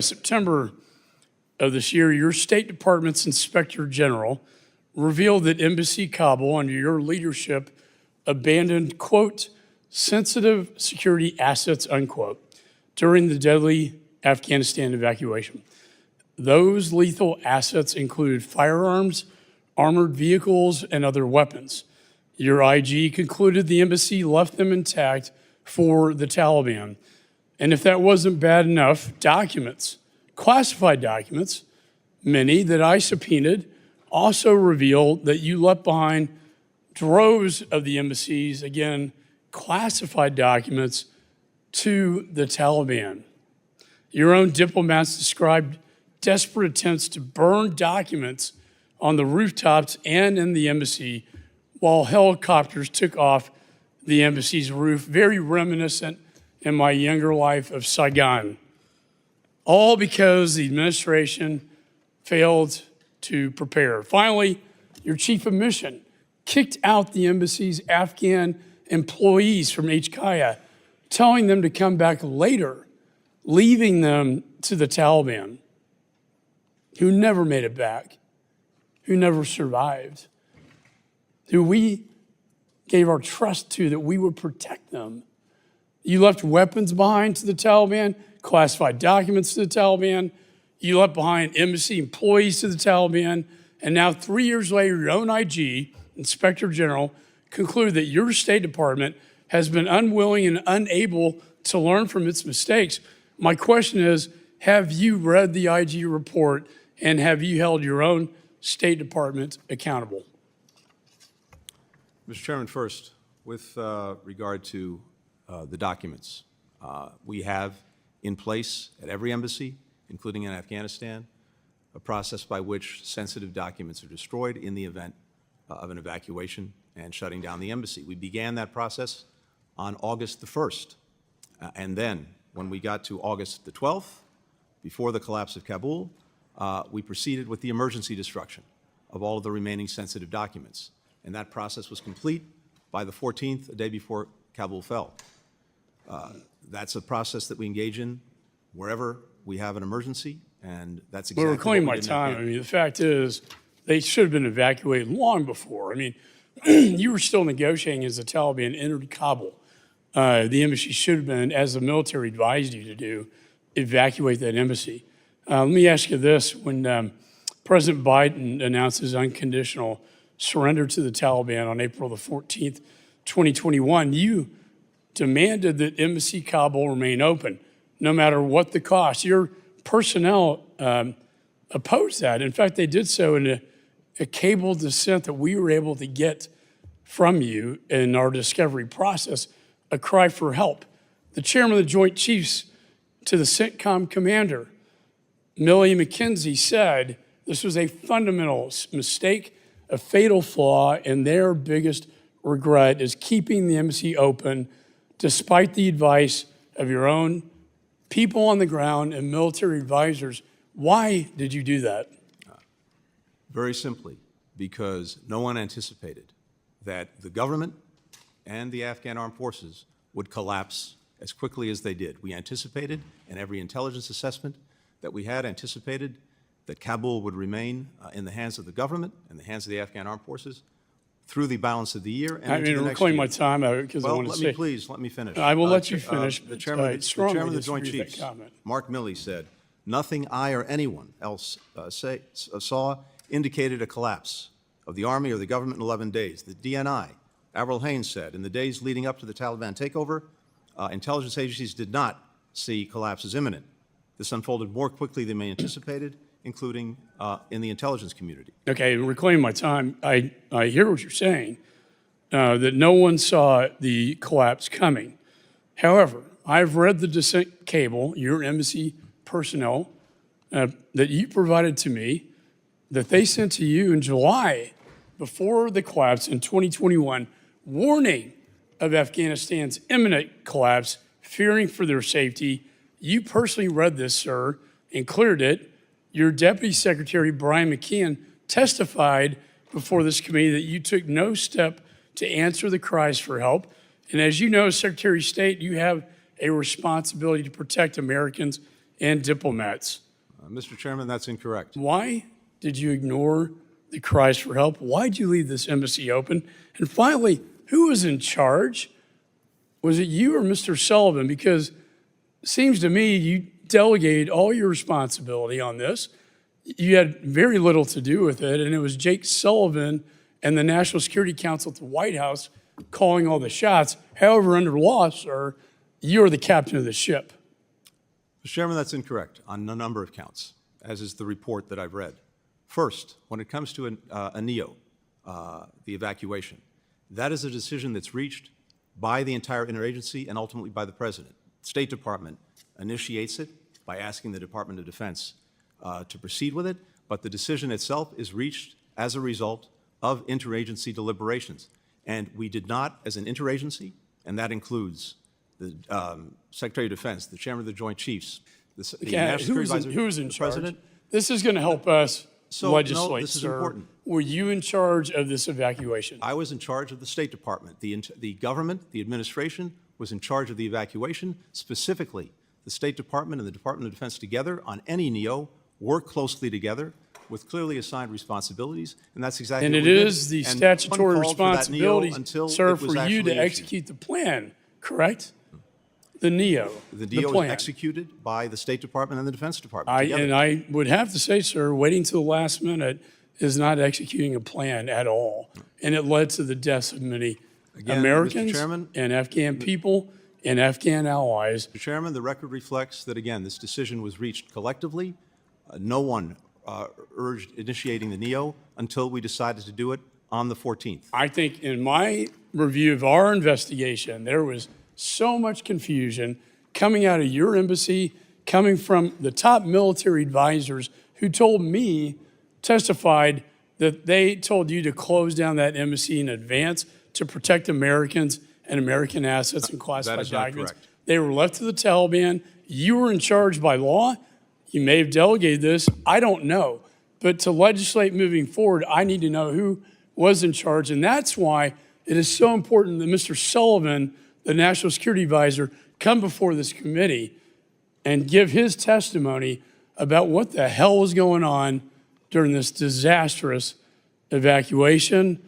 September of this year, your State Department's Inspector General revealed that Embassy Kabul, under your leadership, abandoned, quote, sensitive security assets, unquote, during the deadly Afghanistan evacuation. Those lethal assets included firearms, armored vehicles, and other weapons. Your IG concluded the embassy left them intact for the Taliban. And if that wasn't bad enough, documents, classified documents, many that I subpoenaed, also revealed that you left behind droves of the embassy's, again, classified documents to the Taliban. Your own diplomats described desperate attempts to burn documents on the rooftops and in the embassy while helicopters took off the embassy's roof, very reminiscent in my younger life of Saigon. All because the administration failed to prepare. Finally, your chief of mission kicked out the embassy's Afghan employees from HKIA, telling them to come back later, leaving them to the Taliban, who never made it back, who never survived, who we gave our trust to that we would protect them. You left weapons behind to the Taliban, classified documents to the Taliban. You left behind embassy employees to the Taliban. And now 3 years later, your own IG, Inspector General, concluded that your State Department has been unwilling and unable to learn from its mistakes. My question is, have you read the IG report and have you held your own State Department accountable? Mr. Chairman, first, with regard to the documents, we have in place at every embassy, including in Afghanistan, a process by which sensitive documents are destroyed in the event of an evacuation and shutting down the embassy. We began that process on August the 1st. And then when we got to August the 12th, before the collapse of Kabul, we proceeded with the emergency destruction of all of the remaining sensitive documents. And that process was complete by the 14th, a day before Kabul fell. That's a process that we engage in wherever we have an emergency, and that's exactly what reclaim my time. I mean, the fact is, they should have been evacuated long before. I mean, you were still negotiating as the Taliban entered Kabul. The embassy should have been, as the military advised you to do, evacuate that embassy. Let me ask you this. When President Biden announced his unconditional surrender to the Taliban on April the 14th, 2021, you demanded that Embassy Kabul remain open, no matter what the cost. Your personnel opposed that. In fact, they did so in a cable dissent that we were able to get from you in our discovery process, a cry for help. The chairman of the Joint Chiefs to the CENTCOM commander, Millie McKenzie, said this was a fundamental mistake, a fatal flaw, and their biggest regret is keeping the embassy open despite the advice of your own people on the ground and military advisors. Why did you do that? Very simply, because no one anticipated that the government and the Afghan armed forces would collapse as quickly as they did. We anticipated, and every intelligence assessment that we had anticipated, that Kabul would remain in the hands of the government and the hands of the Afghan armed forces through the balance of the year and into the next year. My time because I want to say. Let me finish. I will let you finish. The chairman of the Joint Chiefs, Mark Milley, said, nothing I or anyone else saw indicated a collapse of the army or the government in 11 days. The DNI, Avril Haines, said, in the days leading up to the Taliban takeover, intelligence agencies did not see collapse as imminent. This unfolded more quickly than they anticipated, including in the intelligence community. Okay, and reclaim my time. I hear what you're saying, that no one saw the collapse coming. However, I've read the dissent cable, your embassy personnel, that you provided to me, that they sent to you in July before the collapse in 2021, warning of Afghanistan's imminent collapse, fearing for their safety. You personally read this, sir, and cleared it. Your Deputy Secretary, Brian McKeon, testified before this committee that you took no step to answer the cries for help. And as you know, Secretary of State, you have a responsibility to protect Americans and diplomats. Mr. Chairman, that's incorrect. Why did you ignore the cries for help? Why did you leave this embassy open? And finally, who was in charge? Was it you or Mr. Sullivan? Because it seems to me you delegated all your responsibility on this. You had very little to do with it, and it was Jake Sullivan and the National Security Council at the White House calling all the shots. However, under law, sir, you're the captain of the ship. Mr. Chairman, that's incorrect on a number of counts, as is the report that I've read. First, when it comes to a NEO, the evacuation, that is a decision that's reached by the entire interagency and ultimately by the President. The State Department initiates it by asking the Department of Defense to proceed with it, but the decision itself is reached as a result of interagency deliberations. And we did not, as an interagency, and that includes the Secretary of Defense, the Chairman of the Joint Chiefs, the National Security Advisor, who's in the charge? President. This is going to help us legislate, no, this is sir. important. Were you in charge of this evacuation? I was in charge of the State Department. The government, the administration, was in charge of the evacuation. Specifically, the State Department and the Department of Defense together on any NEO work closely together with clearly assigned responsibilities, and that's exactly And what it we did. is the And statutory one called for that NEO responsibility, until sir, it was for you actually to issued. execute the plan, correct? The NEO, The NEO plan. is executed by the State Department and the Defense Department together. And I would have to say, sir, waiting till the last minute is not executing a plan at all. And it led to the deaths of many Again, Mr. Americans Chairman, and Afghan people and Afghan allies. Mr. Chairman, the record reflects that, again, this decision was reached collectively. No one urged initiating the NEO until we decided to do it on the 14th. I think in my review of our investigation, there was so much confusion coming out of your embassy, coming from the top military advisors who told me, testified that they told you to close down that embassy in advance to protect Americans and American assets and classified is not documents. correct. They were left to the Taliban. You were in charge by law. You may have delegated this. I don't know. But to legislate moving forward, I need to know who was in charge. And that's why it is so important that Mr. Sullivan, the National Security Advisor, come before this committee and give his testimony about what the hell was going on during this disastrous evacuation